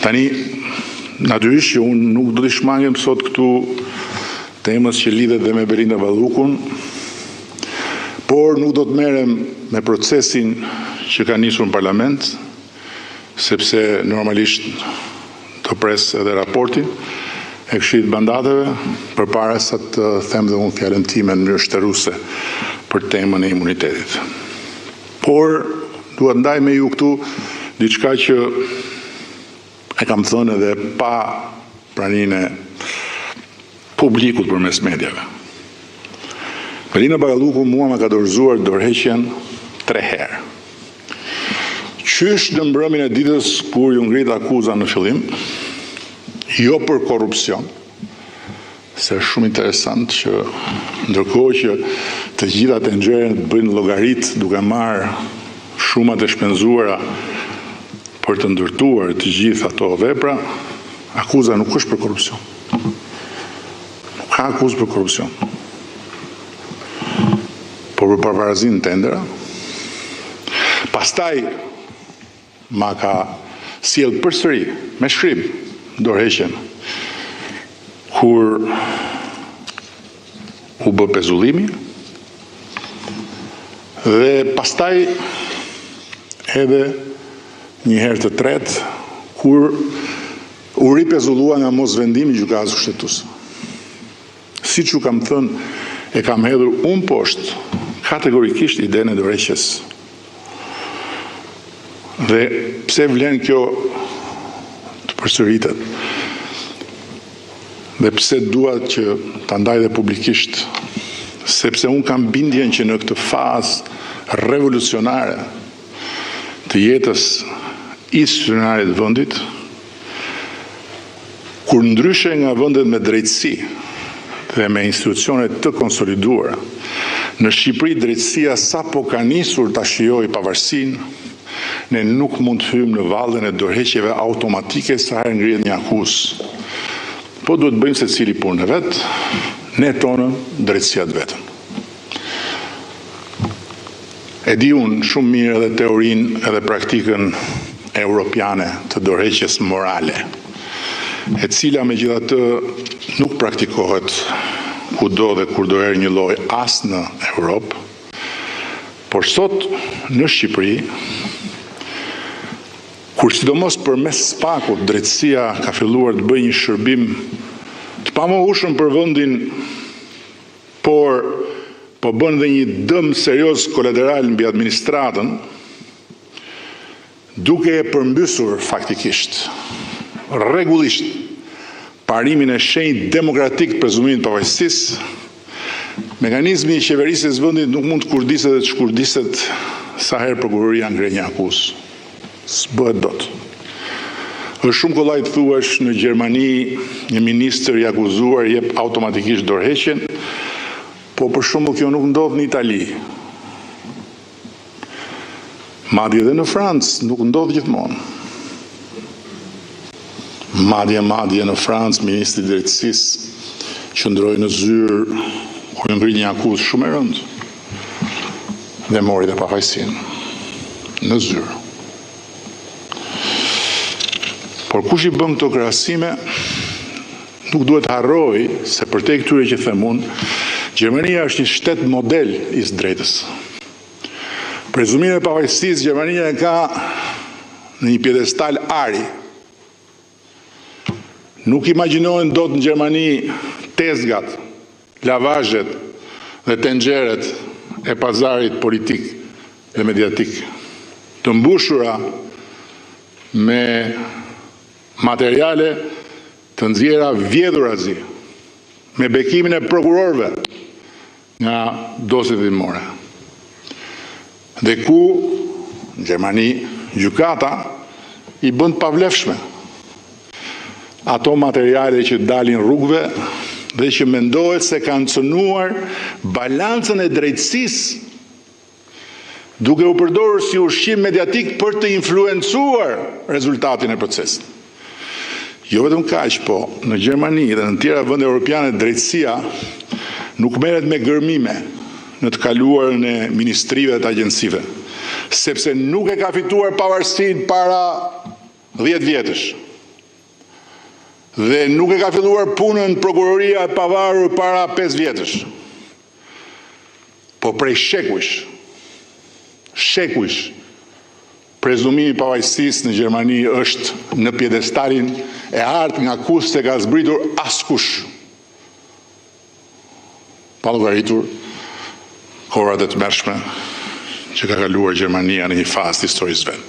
Tani, natyrisht që unë nuk do të shmangem sot këtu temës që lidhet dhe me Belinda Ballukun, por nuk do të merrem me procesin që ka nisur në parlament, sepse normalisht do pres edhe raportin e Këshillit të Mandateve përpara sa të them dhe unë fjalën time në mënyrë shtërruese për temën e imunitetit. Por dua të ndaj me ju këtu diçka që e kam thënë edhe pa praninë e publikut përmes mediave. Belinda Balluku mua më ka dorëzuar dorëheqjen 3 herë. Qysh në mbrëmjen e ditës kur ju ngrit akuza në fillim, jo për korrupsion, se është shumë interesant që ndërkohë që të gjitha tenxherët bëjnë llogarit duke marrë shumat e shpenzuara për të ndërtuar të gjitha ato vepra, akuza nuk është për korrupsion. Nuk ka akuzë për korrupsion. Por për pavarësinë në tendera. Pastaj ma ka sjell përsëri me shkrim dorëheqjen kur u bë pezullimi dhe pastaj edhe një herë të tretë kur u ripezullua nga mosvendimi i gjykatës kushtetuese. Siç u kam thënë, e kam hedhur unë poshtë kategorikisht idenë e dorëheqjes. Dhe pse vlen kjo të përsëritet? Dhe pse dua që ta ndaj dhe publikisht? Sepse unë kam bindjen që në këtë fazë revolucionare të jetës institucionale të vendit, kur ndryshe nga vendet me drejtësi dhe me institucione të konsoliduara, në Shqipëri drejtësia sapo ka nisur ta shijojë pavarësinë, ne nuk mund të hyjmë në vallën e dorëheqjeve automatike sa herë ngrihet një akuzë. Po duhet bëjmë secili punën e vet, ne tonën, drejtësia të vetën. E di unë shumë mirë edhe teorinë edhe praktikën europiane të dorëheqjes morale, e cila megjithatë nuk praktikohet kudo dhe kur do erë një lloj as në Europë, por sot në Shqipëri, kur sidomos përmes spakut drejtësia ka filluar të bëjë një shërbim të pamohshëm për vendin, por po bën dhe një dëm serioz kolateral mbi administratën, duke e përmbysur faktikisht, rregullisht, parimin e shenjtë demokratik të prezumimit të pavarësisë, mekanizmi i qeverisjes së vendit nuk mund të kurdiset dhe të shkurdiset sa herë prokuroria ngre një akuzë. S'bëhet dot. Është shumë kollaj të thuash në Gjermani një ministër i akuzuar jep automatikisht dorëheqjen, po për shembull kjo nuk ndodh në Itali. Madje edhe në Francë nuk ndodh gjithmonë. Madje në Francë ministri i drejtësisë qëndroi në zyrë kur ngri një akuzë shumë e rëndë dhe mori dhe pafajësinë në zyrë. Por kush i bën këto krahasime nuk duhet harroj se përtej këtyre që them unë, Gjermania është një shtet model i së drejtës. Prezumimin e pavajësisë Gjermania e ka në një piedestal ari. Nuk imagjinohen dot në Gjermani tezgat, lavazhet dhe tenxheret e pazarit politik dhe mediatik, të mbushura me materiale të nxjerra vjedhurazi, me bekimin e prokurorëve nga dosjet dimore. Dhe ku në Gjermani gjykata i bën të pavlefshme ato materiale që dalin rrugëve dhe që mendohet se kanë cënuar balancën e drejtësisë, duke u përdorur si ushqim mediatik për të influencuar rezultatin e procesit. Jo vetëm kaq, po në Gjermani dhe në tjera vende europiane drejtësia nuk merret me gërmime në të kaluarën e ministrive dhe të agjensive, sepse nuk e ka fituar pavarësinë para 10 vjetësh. Dhe nuk e ka filluar punën prokuroria e pavarur para 5 vjetësh. Po prej shekujsh, prezumimi i pavajsisë në Gjermani është në pjedestalin e artë nga kusht se ka zbritur askush. Pa llogaritur kohrat e tmerrshme që ka kaluar Gjermania në një fazë të historisë vet.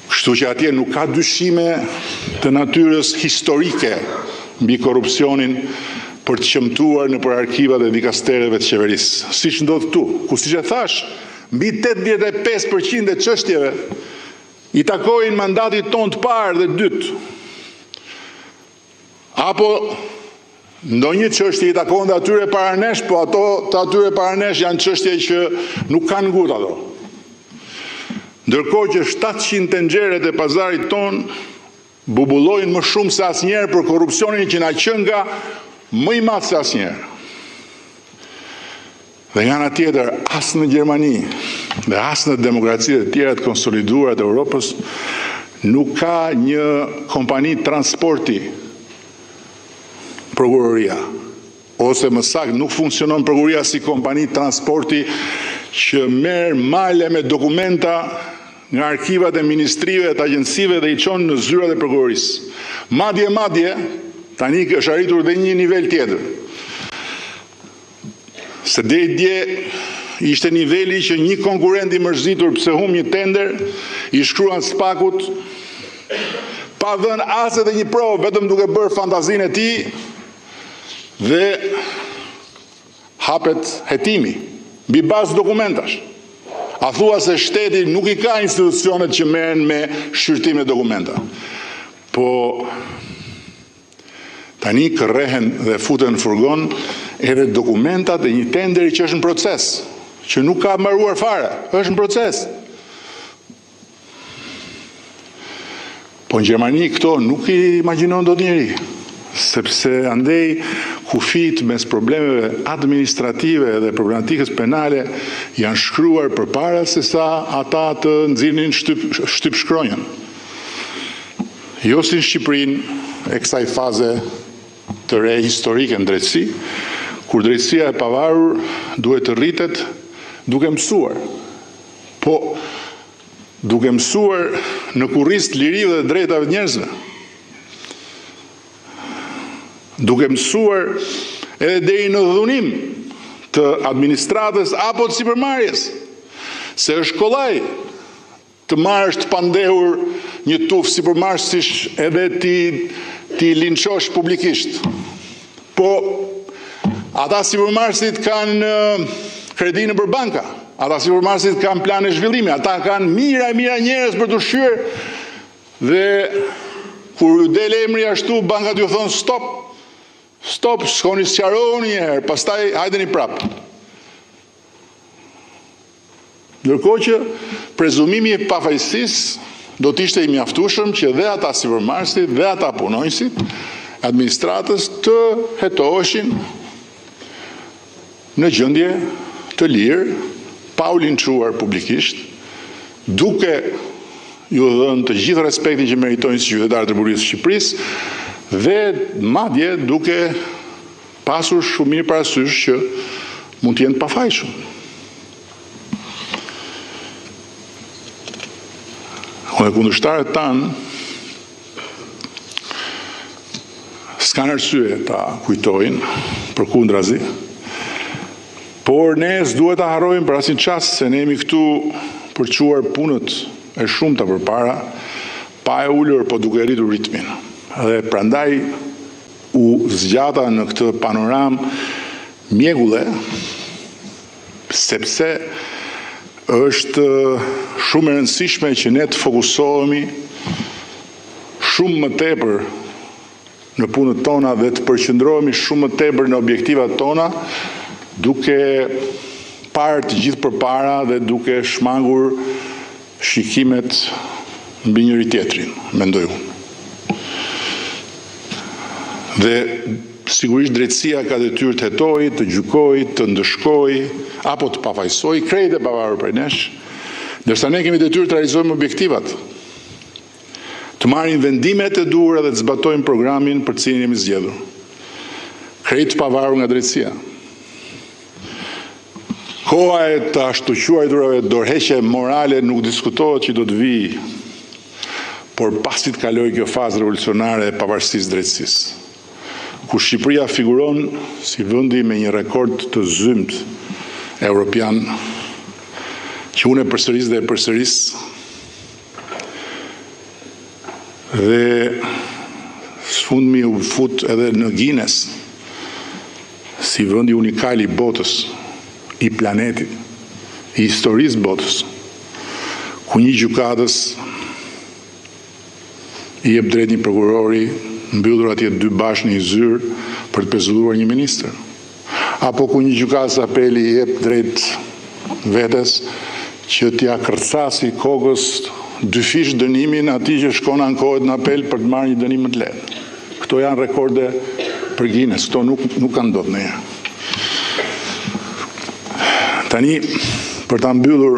Kështu që atje nuk ka dyshime të natyrës historike mbi korrupsionin për të qëmtuar në për arkivat e dikastereve të qeverisë. Siç ndodh këtu, ku siç e thash, mbi 85% e çështjeve i takojnë mandatit ton të parë dhe dytë. Apo ndonjë çështje i takon dhe atyre paranesh, po ato të atyre paranesh janë çështje që nuk kanë ngut ato. Ndërkohë që 700 tenxheret e pazarit ton bubullojnë më shumë se asnjëherë për korrupsionin që na qen nga më i madh se asnjëherë. Dhe nga ana tjetër, as në Gjermani dhe as në demokracitë e tjera të konsoliduara të Europës nuk ka një kompani transporti prokuroria, ose më saktë nuk funksionon prokuroria si kompani transporti që merr male me dokumenta nga arkivat e ministrive, të agjencive dhe i çon në zyrat e prokurorisë. Madje, tani është arritur dhe një nivel tjetër. Se deri dje ishte niveli që një konkurrent i mërzitur pse humb një tender, i shkruan spakut pa dhënë as edhe një provë, vetëm duke bërë fantazinë e tij dhe hapet hetimi mbi bazë dokumentash. A thua se shteti nuk i ka institucionet që merren me shqyrtim e dokumenta. Po tani kërrehen dhe futen në furgon edhe dokumentat e një tenderi që është në proces, që nuk ka mbaruar fare, është në proces. Po në Gjermani këto nuk i imagjinon dot njeri, sepse andej kufit mes problemeve administrative dhe problematikës penale janë shkruar përpara se sa ata të nxirrin shtyp shkronjën. Jo si në Shqipërinë e kësaj faze të re historike në drejtësi, kur drejtësia e pavarur duhet të rritet duke mësuar. Po duke mësuar në kurriz të lirive dhe drejtave të njerëzve. Duke mësuar edhe deri në dhunim të administratës apo të sipërmarrjes. Se është kollaj të marrësh të pandehur një tufë sipërmarrësish edhe ti linçosh publikisht. Po ata sipërmarrësit kanë kredi nëpër banka, ata sipërmarrësit kanë plane zhvillimi, ata kanë mira njerëz për të shyer dhe kur ju del emri ashtu bankat ju thonë stop, shkoni sqaroni një herë, pastaj hajdeni prapë. Ndërkohë që prezumimi i pafajësisë do të ishte i mjaftueshëm që dhe ata sipërmarrësit dhe ata punonjësit administratës të hetoheshin në gjendje të lirë, pa u linçuar publikisht, duke ju dhënë të gjithë respektin që meritojnë si qytetarë të Republikës së Shqipërisë, dhe madje duke pasur shumë mirë parasysh që mund të jenë pafajshëm. Dhe kundërshtarët tanë s'kanë arsye ta kujtojnë përkundrazi, por ne s'duhet ta harrojmë për asnjë çast se ne jemi këtu për të çuar punët e shumta përpara, pa e ulur po duke rritur ritmin. Dhe prandaj u zgjata në këtë panoram mjegulle, sepse është shumë e rëndësishme që ne të fokusohemi shumë më tepër në punët tona dhe të përqendrohemi shumë më tepër në objektivat tona, duke parë të gjithë përpara dhe duke shmangur shikimet mbi njëri tjetrin, mendoj unë. Dhe sigurisht drejtësia ka detyrë të hetojë, të gjykojë, të ndëshkojë apo të pafajsojë krejt e pavarur prej nesh, ndërsa ne kemi detyrë të realizojmë objektivat. Të të marrin vendimet e duhura dhe të zbatojnë programin për cilin jemi zgjedhur. Krejt pavarur nga drejtësia. Koha e të ashtu quajturave dorëheqje morale nuk diskutohet që do të vijë, por pasi të kalojë kjo fazë revolucionare e pavarësisë drejtësisë, ku Shqipëria figuron si vendi me një rekord të zymt evropian, që unë e përsëris dhe e përsëris, dhe sfundmi u fut edhe në Guinness si vendi unikal i botës, i planetit, i historisë botës, ku një gjykatës i jep drejt një prokurori mbyllur atje dy bashkë në një zyrë për të pezulluar një ministër. Apo ku një gjykatës apeli i jep drejt vetes që t'ja kërcasi kokës 2 fish dënimin atij që shkon ankohet në apel për të marrë një dënim më të lehtë. Këto janë rekorde për Guinness, këto nuk kanë ndodhur ndonjëherë. Tani, për ta mbyllur